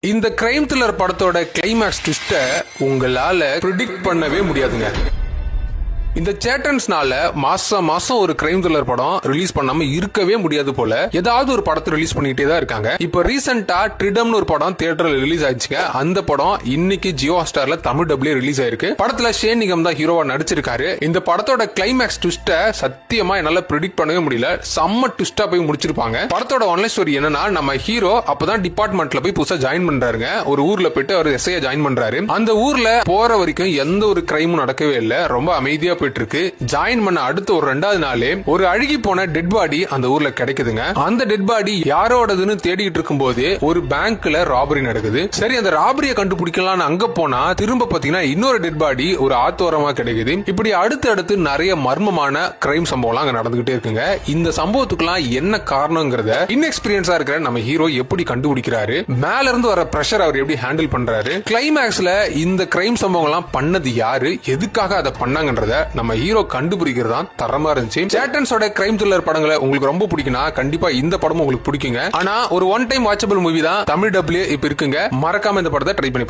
இந்த crime thriller படத்தோட climax ட்விஸ்ட உங்களால ப்ரிடிக்ட் பண்ணவே முடியாதுங்க. இந்த சேட்டன்ஸ்னால மாசம் ஒரு கிரைம் த்ரில்லர் படம் ரிலீஸ் பண்ணாம இருக்கவே முடியாது போல ஏதாவது ஒரு படத்தை ரிலீஸ் பண்ணிட்டே தான் இருக்காங்க. இப்ப ரீசெண்டா ட்ரிடம்னு ஒரு படம் தியேட்டர்ல ரிலீஸ் ஆயிடுச்சுங்க. அந்த படம் இன்னைக்கு ஜியோ ஹாட்ஸ்டார்ல தமிழ் டப்ல ரிலீஸ் ஆயிருக்கு. படத்துல ஷேன் நிகம் தான் ஹீரோவா நடிச்சிருக்காரு. இந்த படத்தோட கிளைமேக்ஸ் ட்விஸ்ட சத்தியமா என்னால ப்ரிடிக்ட் பண்ணவே முடியல. செம்ம ட்விஸ்டா போய் முடிச்சிருப்பாங்க. படத்தோட ஆன்லைன் ஸ்டோரி என்னன்னா, நம்ம ஹீரோ அப்பதான் டிபார்ட்மெண்ட்ல போய் புதுசா ஜாயின் பண்றாருங்க. ஒரு ஊர்ல போயிட்டு அவர் எஸ்ஐயா ஜாயின் பண்றாரு. அந்த ஊர்ல போற வரைக்கும் எந்த ஒரு கிரைமும் நடக்கவே இல்ல. ரொம்ப அமைதியா போயிட்டு இருக்கு. ஜாயின் பண்ண அடுத்த ஒரு 2வது நாளே ஒரு அழுகி போன டெட் பாடி அந்த ஊர்ல கிடைக்குதுங்க. அந்த டெட் பாடி யாரோடதுன்னு தேடிட்டு இருக்கும் போது ஒரு பேங்க்ல ராபரி நடக்குது. சரி, அந்த ராபரியை கண்டுபிடிக்கலாம்னு அங்க போனா திரும்ப பாத்தீங்கன்னா இன்னொரு டெட் பாடி ஒரு ஆத்தோரமா கிடைக்குது. இப்படி அடுத்து நிறைய மர்மமான கிரைம் சம்பவம் அங்க நடந்துகிட்டே இருக்குங்க. இந்த சம்பவத்துக்குலாம் என்ன காரணங்கிறத இன்எக்ஸ்பீரியன்ஸா இருக்கிற நம்ம ஹீரோ எப்படி கண்டுபிடிக்கிறாரு, மேல இருந்து வர பிரஷர் அவர் எப்படி ஹேண்டில் பண்றாரு, கிளைமேக்ஸ்ல இந்த கிரைம் சம்பவங்கள்லாம் பண்ணது யாரு, எதுக்காக அதை பண்ணாங்கன்றத நம்ம ஹீரோ கண்டுபிடிக்கிறது தான் தரமா இருந்துச்சு. சேட்டன்ஸோட கிரைம் த்ரில்லர் படங்களை உங்களுக்கு ரொம்ப பிடிக்கும்னா கண்டிப்பா இந்த படமும் உங்களுக்கு பிடிக்குங்க. ஆனா ஒரு ஒன் டைம் வாட்சபிள் மூவி தான் தமிழ் டப்ல இப்ப இருக்குங்க. மறக்காம இந்த படத்தை ட்ரை பண்ணி